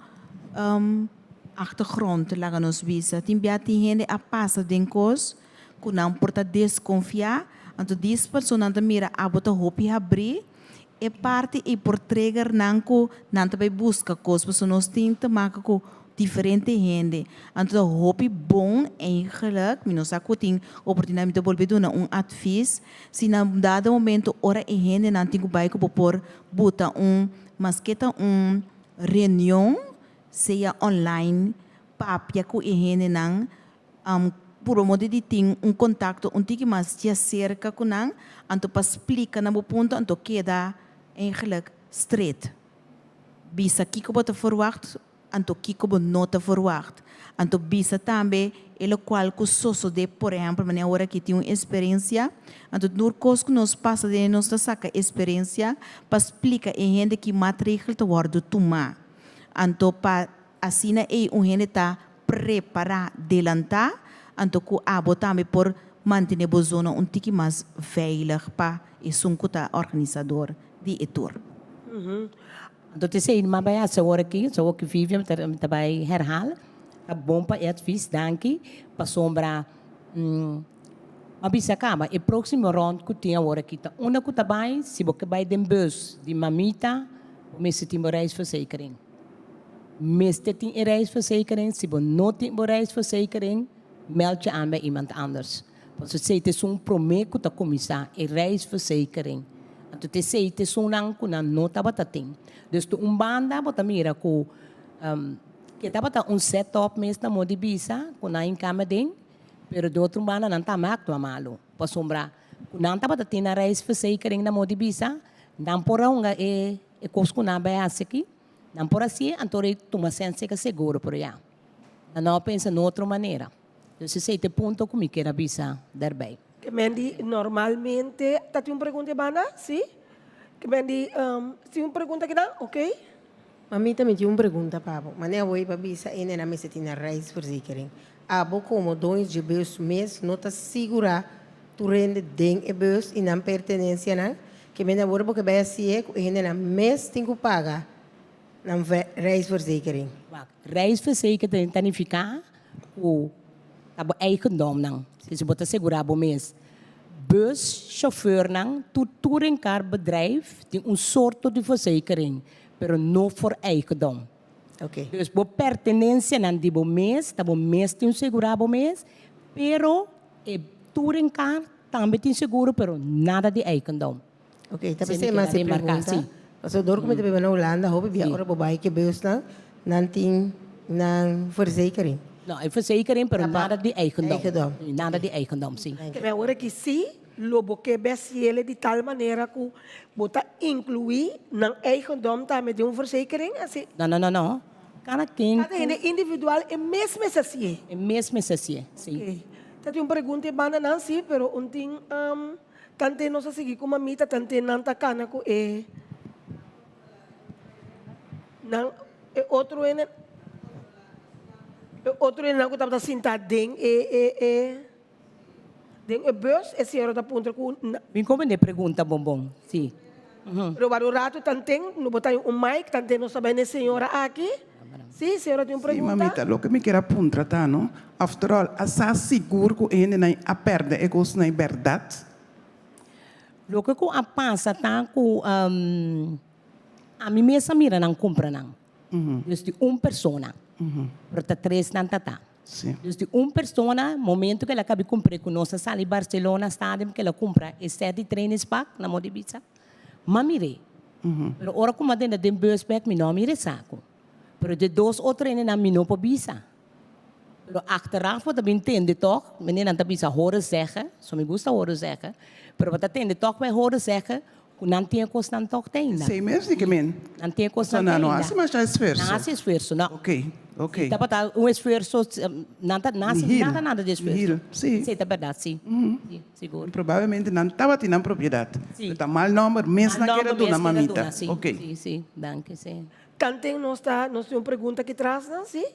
achtergrond lá nos visa. Tem biati gente a passa den cos que não porta desconfiar. Ando dis pessoa anda mira a bota hopi abrir e parte e por trigger nanco nanta vai busca coisas so nós tenta maken com diferente gente então hopi bom eigenlijk menos a tem oportunidade de volver doen advies se na dado momento ora e gente não tem que por buta masqueta reunião seja online papia com e gente não por modo de ter contato tique mais se acerca com não então para explicar na ponto então queda eigenlijk straight. Bisa kiko bota verwacht, anto kiko bo nota verwacht. Anto bisa também, ele qual que soso de, por exemplo, maneira hora que tem uma experiência, anto nur cos que nos passa de nossa saca experiência, para explicar em gente que matrikel te wordo tuma. Anto pa assina e gente tá preparar delantar, anto ku abo também por manter a zona tique mais veilig para e sunkuta organizador. Die tour. Dat is een maar bij het zoals ik Vivian daarbij herhalen. Het bom para het vis, dank para sombra. Maar bisa acaba. E próximo round que tinha agora aqui tá. Uma que daarbij, se você vai den bus, die mamita, o mês tem uma reisverzekering. Mês tem een reisverzekering, se você não tem uma reisverzekering, meld je aan bij iemand anders. Want ze zeggen het is prometo que tá começar a reisverzekering. Então, te sei, te sonam com a nota batating. Desde banda, bota mira com que tá bata setup mesmo na modi bisa, com a encama ding, pero do outro banda não tá macto amalo. Para sombra, com não tá bata tem a reisverzekering na modi bisa, não por onga e coisa com a base aqui, não por assim, então toma sense que seguro por aí. Não pensa de outra maneira. Então, se sei, te ponto comigo que era bisa daarbij. que Mandy normalmente tem uma pergunta banda, sim? Que Mandy tem uma pergunta que dá, ok? Mami também tinha uma pergunta, papo. Mas eu vou para bisa e na mesa tem a reisverzekering. Abo como dois de bus mês não está segura tu rende den e bus e não pertenência não. Que me agora porque vai assim e ainda na mês tem que pagar na reisverzekering. Reisverzekering significa o tabo eigendom não. Se você segurar o mês. Buschauffeur não, touringcar bedrijf tem soort de verzekering, pero não voor eigendom. Okay. Dus bo pertenência não de bo mês, tá bo mês tem seguro mês, pero touringcar também tem seguro, pero nada de eigendom. Ok, tapi saya masih pergunta. Pasal dor kami tapi na Holanda, hoop biar orang babai ke bus não tem nang verzekering. Não, é verzekering, pero nada de eigendom. Nada de eigendom, sim. Que me agora que sim, lobo que besse ele de tal maneira que bota incluir na eigendom também de verzekering, assim. Não. Cada quem. Cada individual é mesmo assim. É mesmo assim, sim. Okay. Tem uma pergunta banda não sim, pero tem tante não se seguir com a mita, tante não tá cana com não outro não que estava sentado dentro dentro bus, esse senhor está ponto com. Me como de pergunta bombom, sim. Pero para o rato tanteng, no botar mic, tanteng não sabe nem senhora aqui. Sim, senhora tem uma pergunta. Sim, mamita, lo que me quero apontar, não? After all, asa seguro que ele não a perde é coisa não é verdade. Lo que a passa tá com a mim mesma mira não compra não. Desde uma pessoa. Porque três não tá. Desde uma pessoa, momento que ela acaba de comprar com nossa sala em Barcelona, estádio que ela compra, é 7 treinos pack na Modibisa. Mas mire. Pero ora como dentro de bus pack, me não mire saco. Pero de 2 ou 3 na minha não bisa. Pero achteraf wat ik entende toch, meneer dan bisa horen zeggen, zo me gusta horen zeggen, pero wat atende toch bij horen zeggen, não tinha coisa não toque ainda. Sei mesmo que men. Não tinha coisa Não, ainda. não, assim mas já esforço. Não há esforço, não. Ok, ok. Tá para esforço, nada de esforço. Sim. Sim, tá verdade, sim. Sim, seguro. Provavelmente não estava tendo propriedade. Sim. Está mal número, mesmo naquela dona mamita. Sim, Ok. sim, sim, danke, sim. Cantem, nós temos uma pergunta aqui atrás, não? Sim?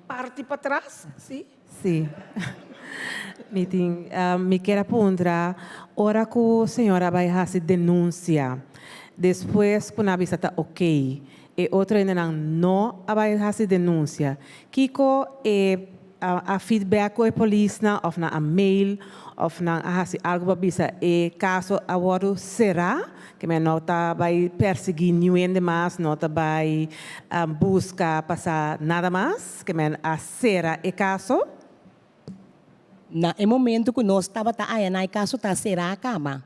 Parte para trás, sim? Sim. Me quero apontar, ora que a senhora vai fazer denúncia, depois quando a vista está ok, e outro ainda não vai fazer denúncia, Kiko a feedback com a polícia, ou na mail, ou na algo para bisa, e caso agora será que me nota vai perseguir ninguém mais, nota vai buscar passar nada mais, que me a será e caso Na momento que nós estava aí na caso tá será acaba.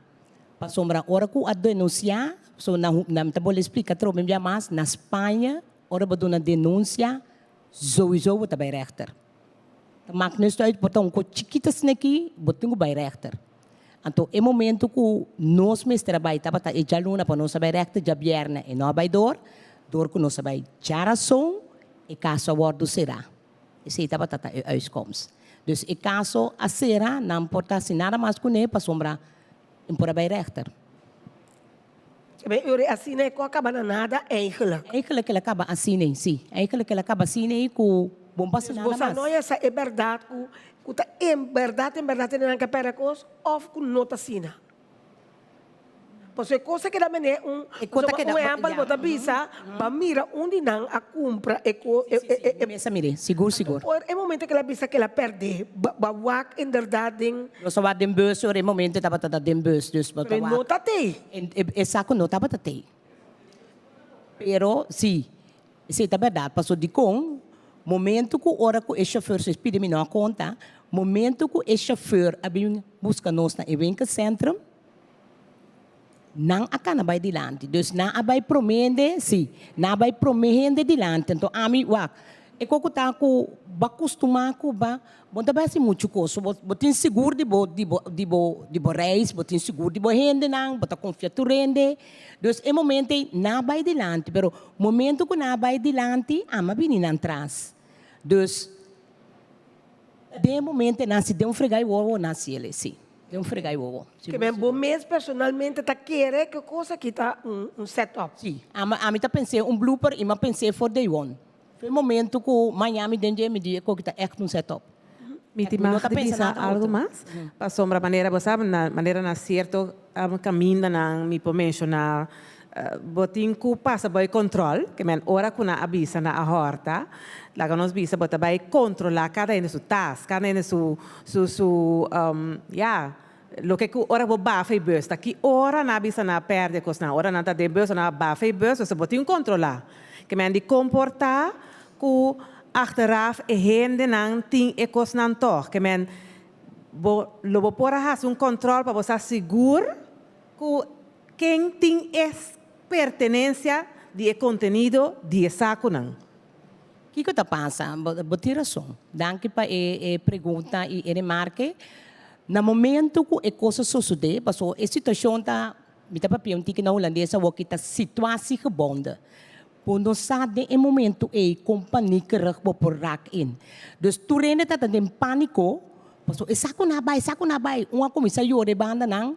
Para sombra hora que a denunciar, so na tá vou explicar trobe bem mais na Espanha, hora para uma denúncia, sowieso tá bij rechter. Tá maak niet uit botar um chiquitas aqui, botar bij rechter. Então, é momento que nós mesmos trabalhamos, tá para já luna para nós bij rechter já viernes e não vai dor que nós vai já razão e caso agora será. Esse tá para tá uitkomst. Dus in caso a será, não importa se nada mais com ele, para sombra, importa bij rechter. Assim não é que acaba nada, eigenlijk. Eigenlijk ele acaba assim, sim. Eigenlijk ele acaba assim, com bom passo nada mais. Não é verdade, que em verdade, não é que percos, ou que não está assim. Porque coisa que também é amplo, botar bisa, para mirar onde não a compra Essa mire, seguro. É momento que ela bisa que ela perde, bawak inderdaad nós só vai den bus, é momento tava tá den bus, dus mas não tá tem. É saco não tava tá tem. Pero sim, isso é verdade, passou de com momento que hora que o chauffeur se pede me não conta, momento que o chauffeur abin busca nós na evento centro não acá na vai dilante, dus na vai promende, sim, na vai promende dilante, então a mim, e como tá com acostumar com bom também assim muito coisa, botin seguro de bo reis, botin seguro de bo rende não, bota confiar tu rende, dus é momento na vai dilante, pero momento que na vai dilante, ama bini nan atrás, dus de momento nasce de fregai o nasce ele, sim. De fregai o. Que bem, bom mês personalmente tá querer que coisa que tá setup. Sim, a mim tá pensei blooper e mas pensei for day one. Foi momento que Miami dentro me dia que tá setup. Me te mag pensar algo mais? Para sombra maneira, você sabe, na maneira na certo caminho na me mencionar botin ku passa by control, que men ora kuna abisa na a horta, lá que nós bisa bota by controlar cada um su task, cada um lo que ku ora bo ba fei bus, que ora na abisa na perde cos na ora na ta de bus na ba fei bus, você botin controlar, que men di comportar ku achteraf e hende nang ting e cos nan toch, que men lo pora has control para você seguro ku quem tem pertenencia de contenido de saco não. O que está passando? Boa razão. Danke para a pergunta e a remarque. No momento que a coisa sucede, passou a situação está, me está papel que na holandesa o que está situação gebonda. Quando sabe em momento a companhia que recebo por rack in. Dus tu rende tá em pânico, passou e saco na bai, uma comissário de banda não.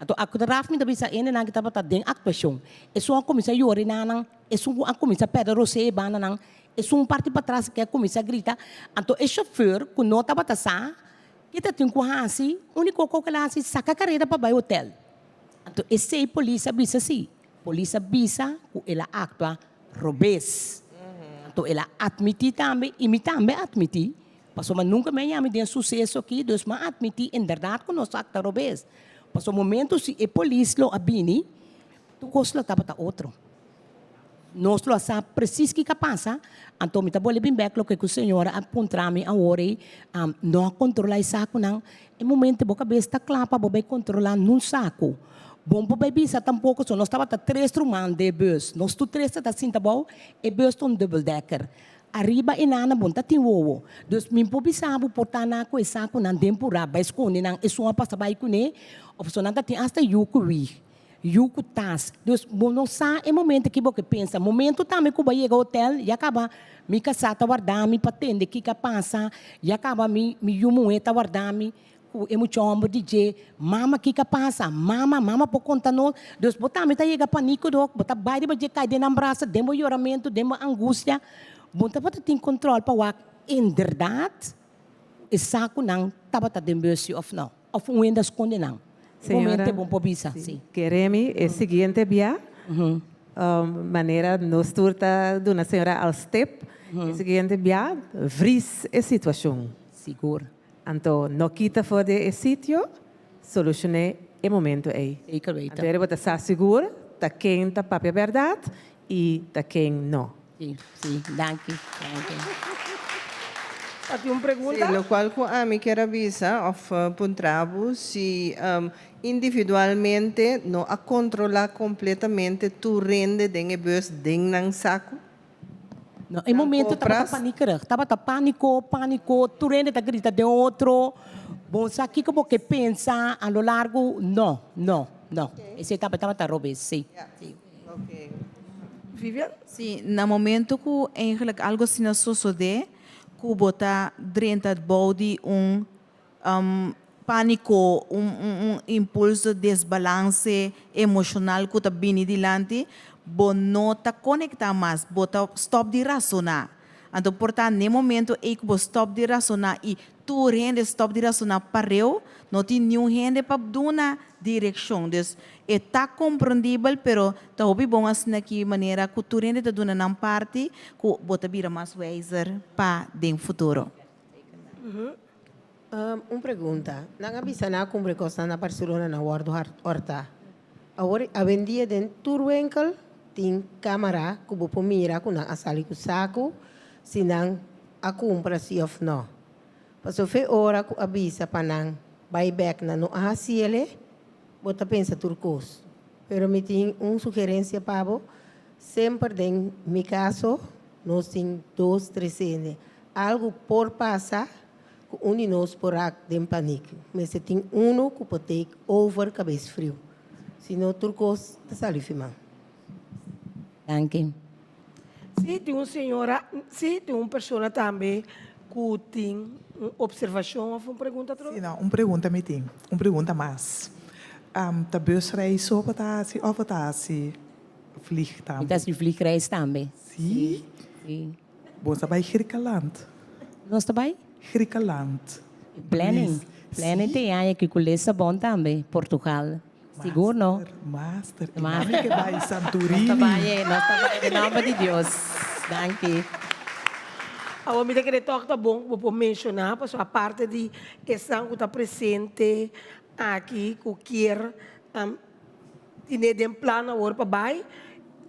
Atau aku teraf minta bisa ini nang kita bata deng actuação. Isso a comissão yori nang, isso a comissão pedro se bana nang, isso parte para trás que a comissão grita. Então o chauffeur que não tá bata sa, kita tem que hasi, único que lá se saca carreira para vai hotel. Então esse polícia bisa si, polícia bisa que ela actua robes. Então ela admiti também, imitame admiti. Passou mas nunca me llame de sucesso aqui, dus mas admiti em verdade que nós acta robes. Passou momento se a polícia lo abini, tu gosto tá para outro. Nós lo sabe preciso que passa, então me tá bole bem back lo que a senhora apontar-me a hora não controlar saco não. Em momento boca besta clapa, bobe controlar num saco. Bom bobe bisa tampouco só nós estava 3 truman de bus, nós tu 3 tá assim tá bom, e bus ton double decker. arriba e nana bonta tem ovo. Dus min pobi sabu portana ko saco nan tempura ba escone nan esuma passa ba ikune. Opção nanta tem hasta yuku wi. Yuku tas. Dus não sa é momento que você pensa, momento também que vai ao hotel e acaba me casata guardami patende que passa e acaba me yumueta guardami. É muito homem DJ, mama que passa, mama por conta não, Deus botar me tá chega pânico do, botar baile para de cair dentro braço, demo choramento, demo angústia, botar para ter controle para o em verdade, e saco não, tava tá dentro of não, of um ainda esconde não. Momento é bom para bisa, sim. Queremos o seguinte via, maneira nos turta de uma senhora al step, o seguinte via, vris a situação. Seguro. Então, não quita fora de sítio, solucione o momento aí. Então, ele vai estar seguro, tá quem tá papel verdade e tá quem não. Sim, danke. Tem uma pergunta? Sim, lo qual a mim quer avisar, of puntrabo, se individualmente não a controlar completamente tu rende den bus den nang saco. No, em momento estava pânico, tu rende tá grita de outro. Bom, aqui como que pensa a lo largo, não. Esse estava roubando, sim. Okay. Vivian? Sim, no momento que eigenlijk algo assim sucede, que bota dentro do body pânico, impulso, desbalance emocional que está bem dilante, bo não está conectado mais, bota stop de racionar. Então, portanto, no momento em que você stop de racionar e tu rende stop de racionar para eu, não tem nenhum rende para dar uma direção. Então, está compreendível, pero está bom assim aqui maneira que tu rende está dando uma parte que bota vira mais wiser para o futuro. Uma pergunta. Não avisa na cumpre costa na Barcelona na Guardo Horta. Agora, a vendia dentro do winkel, tem câmera que você mira com a sala com saco, se não a compra se ou não. Passou foi hora que avisa para não buyback na no ACL, você pensa turcos. Pero me tem uma sugerência para você, sempre em meu caso, nós temos 2, 3 anos. Algo por passar, que nós por aqui pânico. Mas se tem que pode ter over cabeça frio. Senão turcos está salifimando. Danke. Sim, tem uma senhora, sim, tem uma pessoa também que tem uma observação ou uma pergunta? Sim, não, uma pergunta me tem, uma pergunta mais. Tá busreis ou tá se vlieg também? Então, se vliegreis também. Sim? Sim. Você vai Griekenland? Nós também? Griekenland. Planning tem aí que com Lissabon também, Portugal. Seguro, não? Master. Que vai Santorini. Nós trabalhamos em nome de Deus. Danke. A homem que toca bom, vou mencionar, porque a parte de essa que está presente aqui, que quer ter um plano agora para baixo,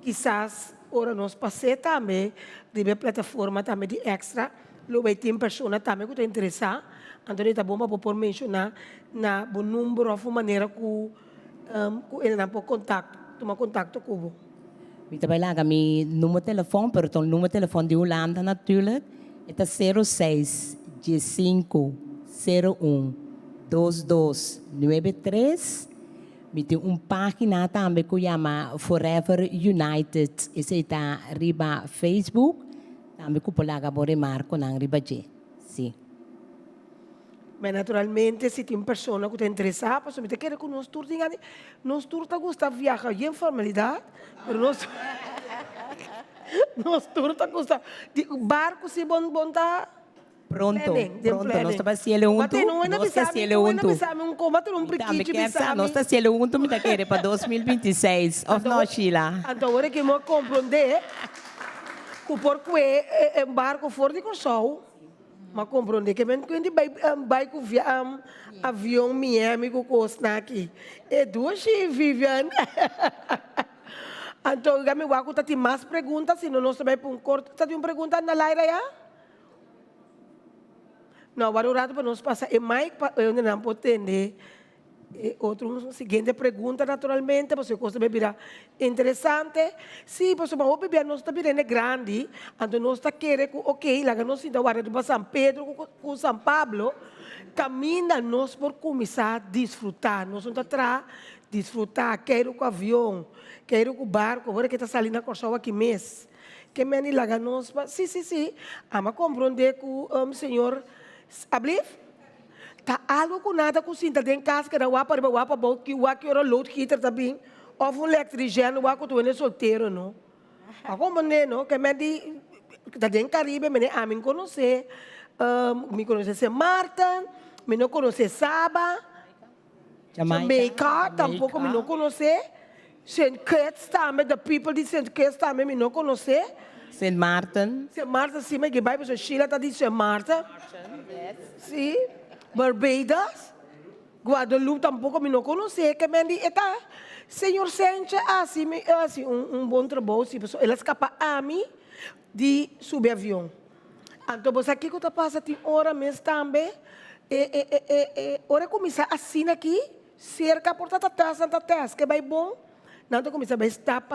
quizás ora nós passei também, de plataforma também de extra, lo vai ter pessoas também que está interessada, então está bom para por mencionar na bom número ou maneira que ele não pode tomar contato com você. Ik heb lá mijn nummertelefoon, maar het nummertelefoon de Hollanda natuurlijk. Het is 06 15 01 22 93. We hebben página também que chama Forever United. Esse está riba Facebook. Também que pode agora marco na riba G. Sim. Mas naturalmente, se tem pessoa que está interessada, porque você quer que nós todos gostam de viajar em formalidade, mas nós todos gostamos de barco se bom tá Pronto, nós estamos se ele unto, nós estamos se ele unto. Nós estamos se ele unto, me tá querendo para 2026, of não, Sheila. Então agora que eu compreender que porque é barco fora de Kosovo. Mas compreende que ben quando vai com avião Miami com costa aqui é duas Vivian. Então eu me vou contar tem mais perguntas se não nós também para corto está de uma pergunta na Laira já não agora o rato para nós passar é mais eu não pode entender Outra seguinte pergunta, naturalmente, você gosta de beber interessante. Sim, você vai beber, nós está bebendo grande, então nós está querendo, ok, lá nós está guardando para São Pedro com São Pablo, caminha nós por começar a desfrutar, nós estamos atrás, desfrutar, quero com o avião, quero com o barco, agora que está saindo a Corsão aqui mês, que me lá nós, sim, ama compreender com o senhor, abrir? Tá algo com nada com cinta dentro casa que era wapa que o que era load heater também ou um eletricista o que tu é solteiro não como não que me di tá dentro Caribe me a mim conhecer me conhecer Marta me não conhecer Saba Jamaica tampouco me não conhecer Saint Kitts também the people de Saint Kitts também me não conhecer Saint Martin sim mas que vai para Sheila tá de Saint Martin sim Barbados, Guadalupe tampouco me não conhecia, que me diz, senhor Sánchez, assim, bom trabalho, se ela escapa a mim de subir avião. Então, você aqui que passa, tem hora mesmo também, hora começar assim aqui, cerca por Santa Tess, que vai bom, não começa a stop,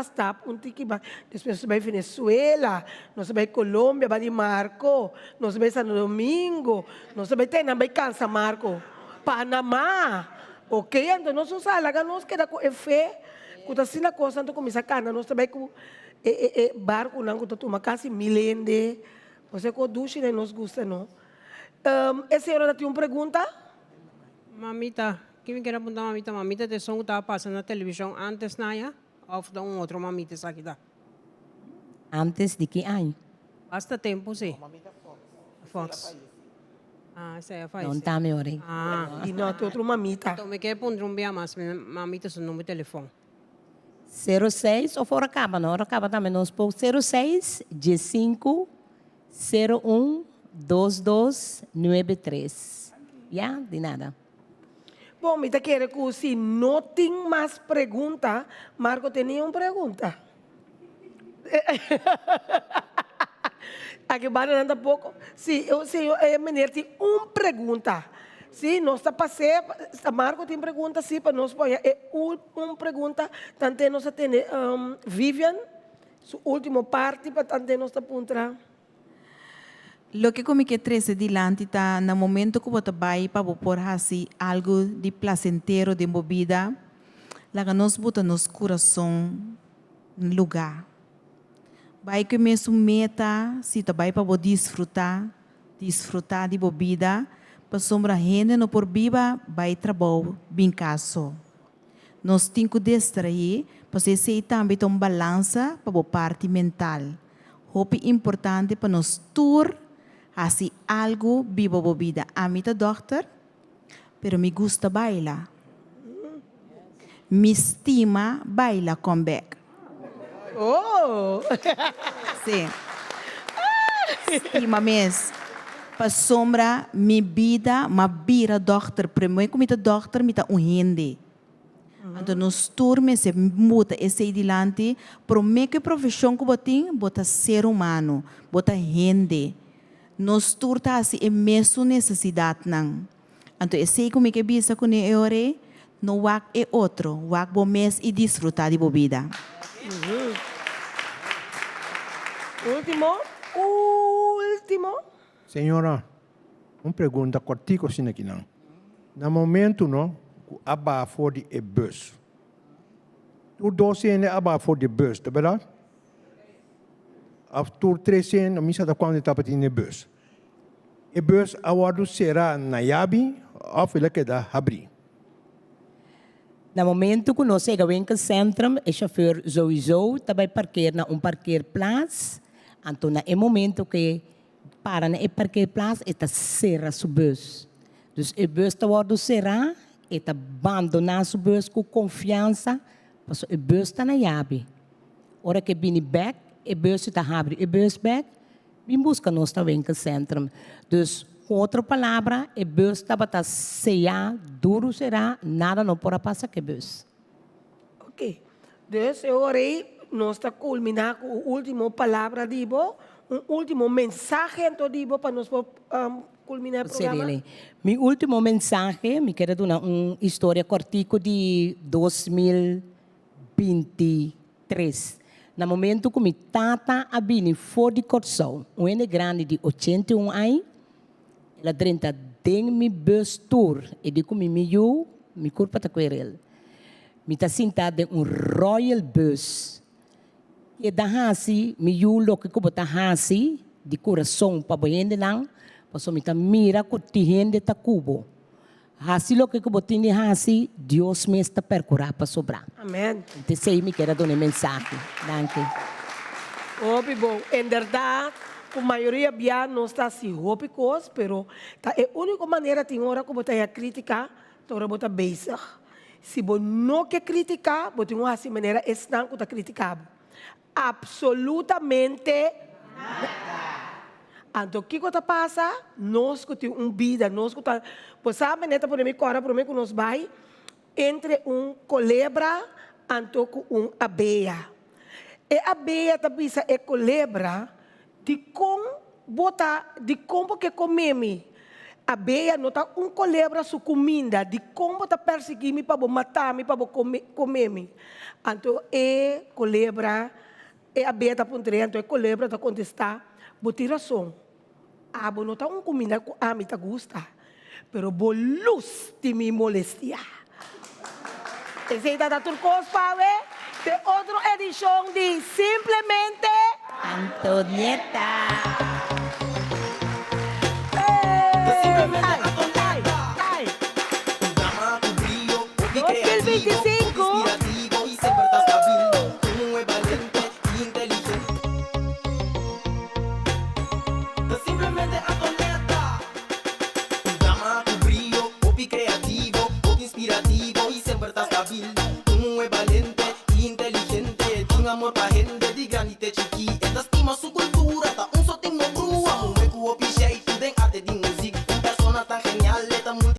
que vai, depois você vai Venezuela, nós vai Colômbia, vai de Marco, nós vai Santo Domingo, nós vai ter, não vai Cansa Marco, Panamá, ok? Então nós usamos, nós queda com fé, quando assim na coisa, então começa a cantar, nós vai com barco, não, quando toma quase milende, você com duche, não nos gusta, não? Essa hora tem uma pergunta? Mamita. Que me quer apuntar, mamita, de som que estava passando na televisão antes, Naya? Ou da outro mamita aqui da? Antes de que ano? Basta tempo, sim. Fox. Essa é a Fox. Não está melhor. E não tem outro mamita. Então, me quer pôr um bem mais, mamita, seu número de telefone. 06, ou fora acaba, não? Acaba também, nós pôr 06 15 01 2293. Já? De nada. Bom, me quero que se não tem mais pergunta, Marco tinha uma pergunta. Aqui vai andando pouco. Sim, eu menino tem uma pergunta. Sim, nós está passando, Marco tem pergunta, sim, para nós põe uma pergunta, tanto nós tem Vivian, sua última parte, para tanto nós está puntra. Lo que como que trece dilante tá no momento que você vai para por assim algo de placentero de movida, lá nos bota nos coração lugar. Vai que mesmo meta, se tá vai para desfrutar de bebida, para sombra gente no por viva vai trabalho bem caso. Nós temos que distrair, para ser também um balança para a parte mental. Hope importante para nós tour assim algo vivo bebida. A mim tá doctor, pero me gusta bailar. Me estima baila comeback. Oh! Sim. Estima mesmo. Para sombra, minha vida, ma vira doctor. Primeiro que me tá doctor, me tá hindi. Então, nos turmes, se muda esse adiante, para mim que profissão que botem, bota ser humano, bota hindi. Nos turta assim é mesmo necessidade não. Então esse como que bisa com ele ore, no wak é outro, wak bom mês e desfrutar de bebida. Último. Senhora, uma pergunta cortico assim aqui não. No momento não, aba for de bus. Tu 12 é aba for de bus, tá verdade? After 13 anos, misa da quando estava tendo bus. E bus agora será na Yabi ou ele queda abrir. No momento que nós chegamos no centro, o chauffeur sowieso também parqueira na parkeerplaats. Então, no momento que para na parkeerplaats, está será o bus. Dus o bus agora será, está abandonar o bus com confiança, porque o bus está na Yabi. Ora que vem back, e bus está abre e bus back, vem busca nós também no centro. Dus, com outra palavra, e bus está para cear, duro será, nada não pode passar que bus. Ok. Dus, eu orei, nós está culminar com a última palavra, dibo, um último mensagem, dibo, para nós culminar el programa. Mi último mensaje, me quiero dar una historia cortico de 2023. No momento que mi tata abini fora de Corsão, grande de 81 anos, ela drenta den mi bus tour, e de como mi culpa tá com ele. Mi tá sentado em Royal Bus. E da hasi, mi lo que como tá hasi, de coração para boiende lang, passo mi tá mira com tihende tá cubo. Hasi lo que como tini hasi, Deus me está percurar para sobrar. Amém. Então sei me quero dar mensagem. Danke. Bom, em verdade, a maioria bia não está assim rópicos, pero tá é a única maneira tem hora que você ia criticar, então você bezig. Se você não quer criticar, você tem uma maneira estranha que você criticar. Absolutamente nada. Então, o que passa? Nós que temos uma vida, nós que estamos... Você sabe, neta, por mim, que nós vai entre culebra e abeia. E a abeia também é culebra de como que comemos. A abeia não está culebra sua comida, de como está perseguindo para matar-me, para comer. Então, é culebra, é a abeia está pontando, então é culebra está contestar, botar razão. Ah, não está comida que a mim gosta, pero luz de me molestia. Esse é da Turcos Pave, de outra edição de Simplesmente Antonieta. Ai. 2025